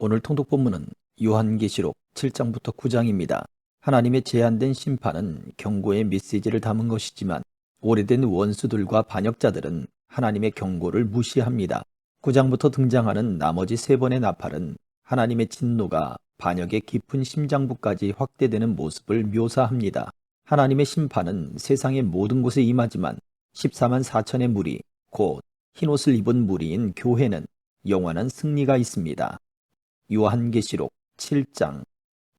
오늘 통독 본문은 요한계시록 7장부터 9장입니다. 하나님의 제한된 심판은 경고의 메시지를 담은 것이지만 오래된 원수들과 반역자들은 하나님의 경고를 무시합니다. 9장부터 등장하는 나머지 3번의 나팔은 하나님의 진노가 반역의 깊은 심장부까지 확대되는 모습을 묘사합니다. 하나님의 심판은 세상의 모든 곳에 임하지만 14만 4천의 무리, 곧 흰옷을 입은 무리인 교회는 영원한 승리가 있습니다. 요한계시록 7장.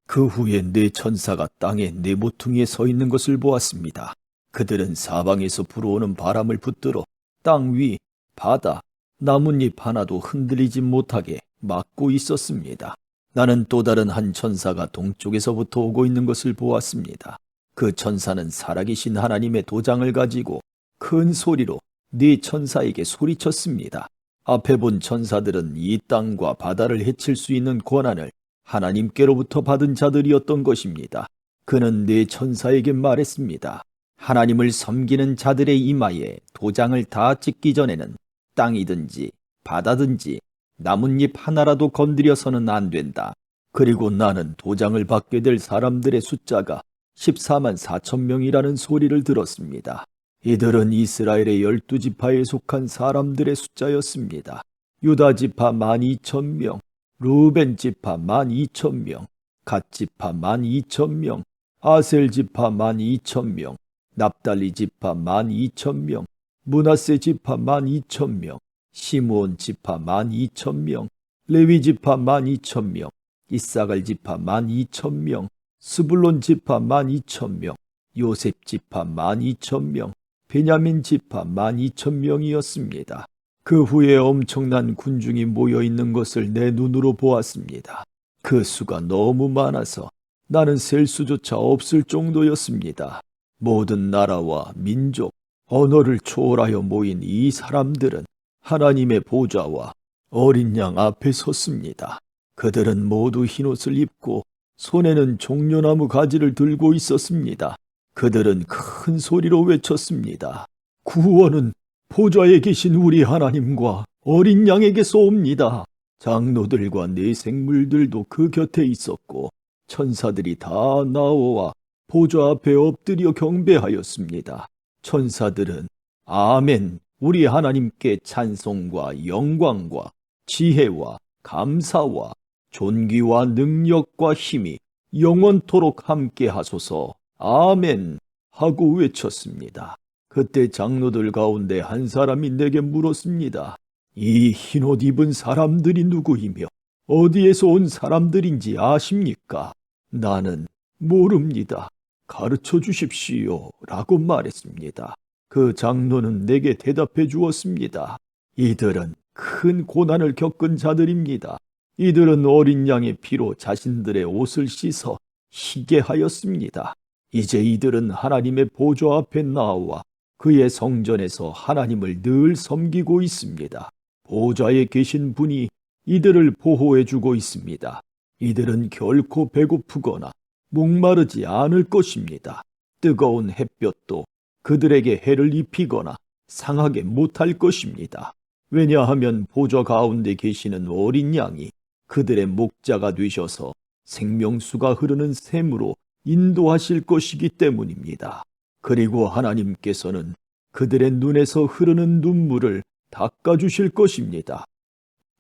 그 후에 네 천사가 땅에 네 모퉁이에 서 있는 것을 보았습니다. 그들은 사방에서 불어오는 바람을 붙들어 땅 위, 바다, 나뭇잎 하나도 흔들리지 못하게 막고 있었습니다. 나는 또 다른 한 천사가 동쪽에서부터 오고 있는 것을 보았습니다. 그 천사는 살아계신 하나님의 도장을 가지고 큰 소리로 네 천사에게 소리쳤습니다. 앞에 본 천사들은 이 땅과 바다를 해칠 수 있는 권한을 하나님께로부터 받은 자들이었던 것입니다. 그는 네 천사에게 말했습니다. 하나님을 섬기는 자들의 이마에 도장을 다 찍기 전에는 땅이든지 바다든지 나뭇잎 하나라도 건드려서는 안 된다. 그리고 나는 도장을 받게 될 사람들의 숫자가 14만 4천 명이라는 소리를 들었습니다. 이들은 이스라엘의 12지파에 속한 사람들의 숫자였습니다. 유다지파 12,000명, 루벤지파 12,000명, 갓지파 12,000명, 아셀지파 12,000명, 납달리지파 12,000명, 므낫세지파 12,000명, 시므온지파 12,000명, 레위지파 12,000명, 이사갈지파 12,000명, 스불론지파 12,000명, 요셉지파 12,000명, 베냐민 지파 12,000명이었습니다. 그 후에 엄청난 군중이 모여있는 것을 내 눈으로 보았습니다. 그 수가 너무 많아서 나는 셀 수조차 없을 정도였습니다. 모든 나라와 민족, 언어를 초월하여 모인 이 사람들은 하나님의 보좌와 어린 양 앞에 섰습니다. 그들은 모두 흰옷을 입고 손에는 종려나무 가지를 들고 있었습니다. 그들은 큰 소리로 외쳤습니다. 구원은 보좌에 계신 우리 하나님과 어린 양에게서 옵니다. 장로들과 네 생물들도 그 곁에 있었고 천사들이 다 나와 보좌 앞에 엎드려 경배하였습니다. 천사들은 아멘, 우리 하나님께 찬송과 영광과 지혜와 감사와 존귀와 능력과 힘이 영원토록 함께 하소서 아멘 하고 외쳤습니다. 그때 장로들 가운데 한 사람이 내게 물었습니다. 이 흰옷 입은 사람들이 누구이며 어디에서 온 사람들인지 아십니까? 나는 모릅니다. 가르쳐 주십시오 라고 말했습니다. 그 장로는 내게 대답해 주었습니다. 이들은 큰 고난을 겪은 자들입니다. 이들은 어린 양의 피로 자신들의 옷을 씻어 희게 하였습니다. 이제 이들은 하나님의 보좌 앞에 나와 그의 성전에서 하나님을 늘 섬기고 있습니다. 보좌에 계신 분이 이들을 보호해주고 있습니다. 이들은 결코 배고프거나 목마르지 않을 것입니다. 뜨거운 햇볕도 그들에게 해를 입히거나 상하게 못할 것입니다. 왜냐하면 보좌 가운데 계시는 어린 양이 그들의 목자가 되셔서 생명수가 흐르는 샘으로 인도하실 것이기 때문입니다. 그리고 하나님께서는 그들의 눈에서 흐르는 눈물을 닦아주실 것입니다.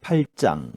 8장.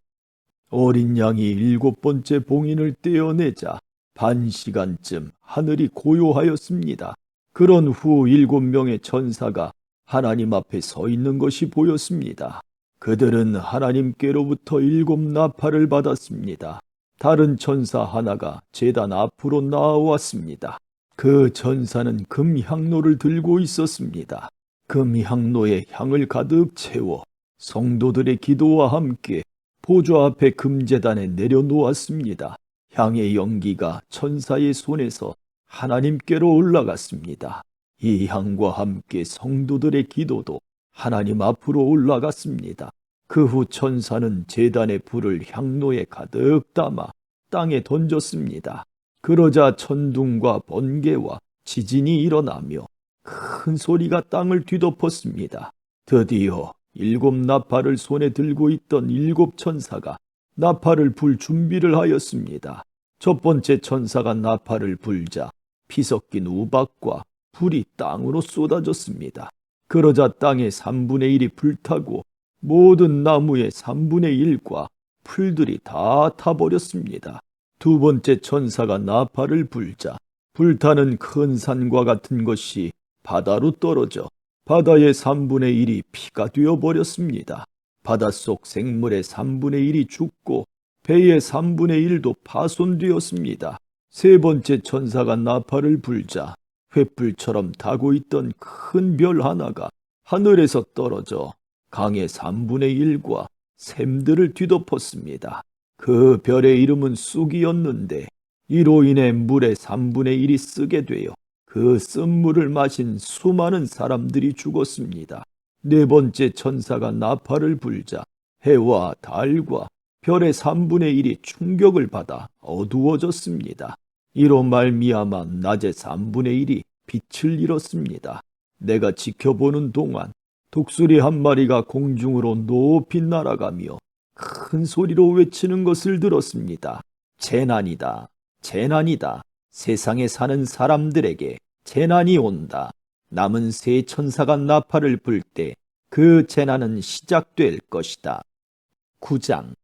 어린 양이 7번째 봉인을 떼어내자 반시간쯤 하늘이 고요하였습니다. 그런 후 7명의 천사가 하나님 앞에 서 있는 것이 보였습니다. 그들은 하나님께로부터 7나팔을 받았습니다. 다른 천사 하나가 제단 앞으로 나왔습니다. 그 천사는 금향로를 들고 있었습니다. 금향로에 향을 가득 채워 성도들의 기도와 함께 보좌 앞에 금제단에 내려놓았습니다. 향의 연기가 천사의 손에서 하나님께로 올라갔습니다. 이 향과 함께 성도들의 기도도 하나님 앞으로 올라갔습니다. 그 후 천사는 제단의 불을 향로에 가득 담아 땅에 던졌습니다. 그러자 천둥과 번개와 지진이 일어나며 큰 소리가 땅을 뒤덮었습니다. 드디어 7나팔을 손에 들고 있던 7 천사가 나팔을 불 준비를 하였습니다. 첫 번째 천사가 나팔을 불자 피 섞인 우박과 불이 땅으로 쏟아졌습니다. 그러자 땅의 3분의 1이 불타고 모든 나무의 3분의 1과 풀들이 다 타버렸습니다. 두 번째 천사가 나팔을 불자 불타는 큰 산과 같은 것이 바다로 떨어져 바다의 3분의 1이 피가 되어버렸습니다. 바닷속 생물의 3분의 1이 죽고 배의 3분의 1도 파손되었습니다. 세 번째 천사가 나팔을 불자 횃불처럼 타고 있던 큰 별 하나가 하늘에서 떨어져 강의 3분의 1과 샘들을 뒤덮었습니다. 그 별의 이름은 쑥이었는데 이로 인해 물의 3분의 1이 쓰게 되어 그 쓴 물을 마신 수많은 사람들이 죽었습니다. 네 번째 천사가 나팔을 불자 해와 달과 별의 3분의 1이 충격을 받아 어두워졌습니다. 이로 말미암아 낮의 3분의 1이 빛을 잃었습니다. 내가 지켜보는 동안 독수리 한 마리가 공중으로 높이 날아가며 큰 소리로 외치는 것을 들었습니다. 재난이다, 재난이다. 세상에 사는 사람들에게 재난이 온다. 남은 세 천사가 나팔을 불 때 그 재난은 시작될 것이다. 9장.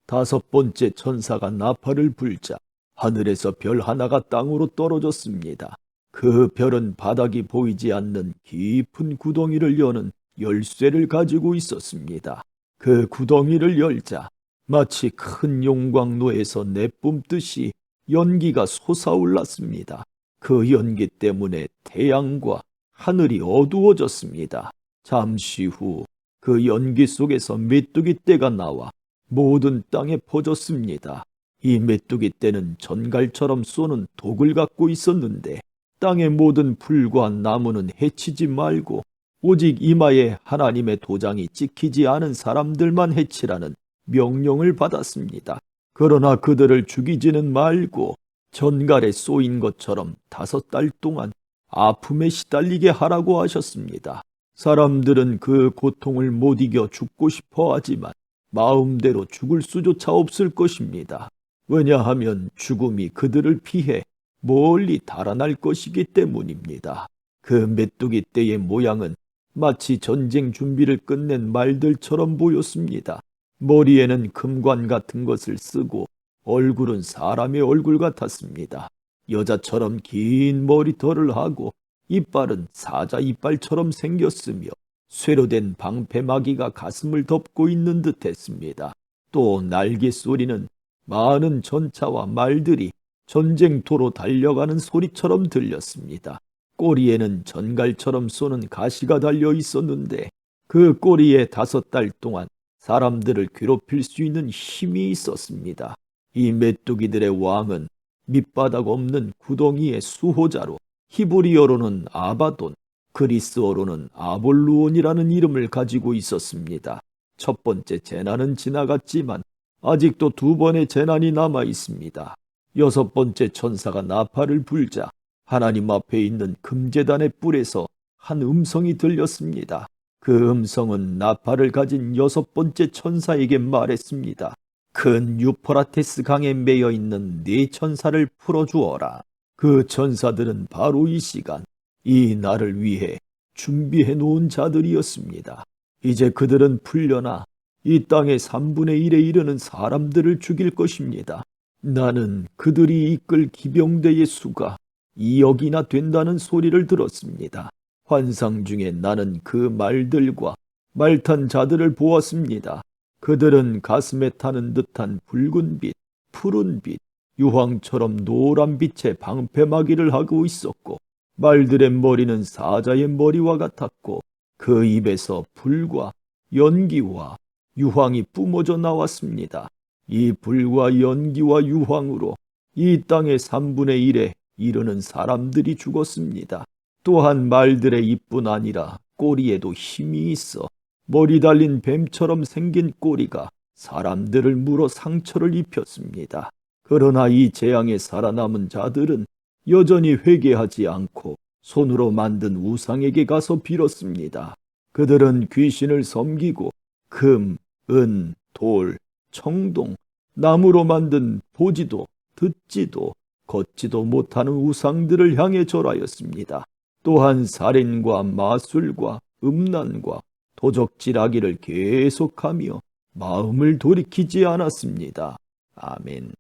다섯 번째 천사가 나팔을 불자 하늘에서 별 하나가 땅으로 떨어졌습니다. 그 별은 바닥이 보이지 않는 깊은 구덩이를 여는 열쇠를 가지고 있었습니다. 그 구덩이를 열자 마치 큰 용광로에서 내뿜듯이 연기가 솟아올랐습니다. 그 연기 때문에 태양과 하늘이 어두워졌습니다. 잠시 후 그 연기 속에서 메뚜기 떼가 나와 모든 땅에 퍼졌습니다. 이 메뚜기 떼는 전갈처럼 쏘는 독을 갖고 있었는데 땅의 모든 풀과 나무는 해치지 말고 오직 이마에 하나님의 도장이 찍히지 않은 사람들만 해치라는 명령을 받았습니다. 그러나 그들을 죽이지는 말고 전갈에 쏘인 것처럼 5달 동안 아픔에 시달리게 하라고 하셨습니다. 사람들은 그 고통을 못 이겨 죽고 싶어 하지만 마음대로 죽을 수조차 없을 것입니다. 왜냐하면 죽음이 그들을 피해 멀리 달아날 것이기 때문입니다. 그 메뚜기 떼의 모양은 마치 전쟁 준비를 끝낸 말들처럼 보였습니다. 머리에는 금관 같은 것을 쓰고 얼굴은 사람의 얼굴 같았습니다. 여자처럼 긴 머리털을 하고 이빨은 사자 이빨처럼 생겼으며 쇠로 된 방패마귀가 가슴을 덮고 있는 듯 했습니다. 또 날개 소리는 많은 전차와 말들이 전쟁터로 달려가는 소리처럼 들렸습니다. 꼬리에는 전갈처럼 쏘는 가시가 달려 있었는데 그 꼬리에 5달 동안 사람들을 괴롭힐 수 있는 힘이 있었습니다. 이 메뚜기들의 왕은 밑바닥 없는 구덩이의 수호자로 히브리어로는 아바돈, 그리스어로는 아볼루온이라는 이름을 가지고 있었습니다. 첫 번째 재난은 지나갔지만 아직도 2번의 재난이 남아 있습니다. 6번째 천사가 나팔을 불자 하나님 앞에 있는 금제단의 뿔에서 한 음성이 들렸습니다. 그 음성은 나팔을 가진 6번째 천사에게 말했습니다. 큰 유퍼라테스 강에 매여 있는 4천사를 풀어주어라. 그 천사들은 바로 이 시간, 이 날을 위해 준비해 놓은 자들이었습니다. 이제 그들은 풀려나 이 땅의 3분의 1에 이르는 사람들을 죽일 것입니다. 나는 그들이 이끌 기병대의 수가 2억이나 된다는 소리를 들었습니다. 환상 중에 나는 그 말들과 말탄 자들을 보았습니다. 그들은 가슴에 타는 듯한 붉은 빛, 푸른 빛, 유황처럼 노란 빛의 방패마귀를 하고 있었고 말들의 머리는 사자의 머리와 같았고 그 입에서 불과 연기와 유황이 뿜어져 나왔습니다. 이 불과 연기와 유황으로 이 땅의 3분의 1에 이르는 사람들이 죽었습니다. 또한 말들의 입뿐 아니라 꼬리에도 힘이 있어 머리 달린 뱀처럼 생긴 꼬리가 사람들을 물어 상처를 입혔습니다. 그러나 이 재앙에 살아남은 자들은 여전히 회개하지 않고 손으로 만든 우상에게 가서 빌었습니다. 그들은 귀신을 섬기고 금, 은, 돌, 청동, 나무로 만든 보지도 듣지도 걷지도 못하는 우상들을 향해 절하였습니다. 또한 살인과 마술과 음란과 도적질하기를 계속하며 마음을 돌이키지 않았습니다. 아멘.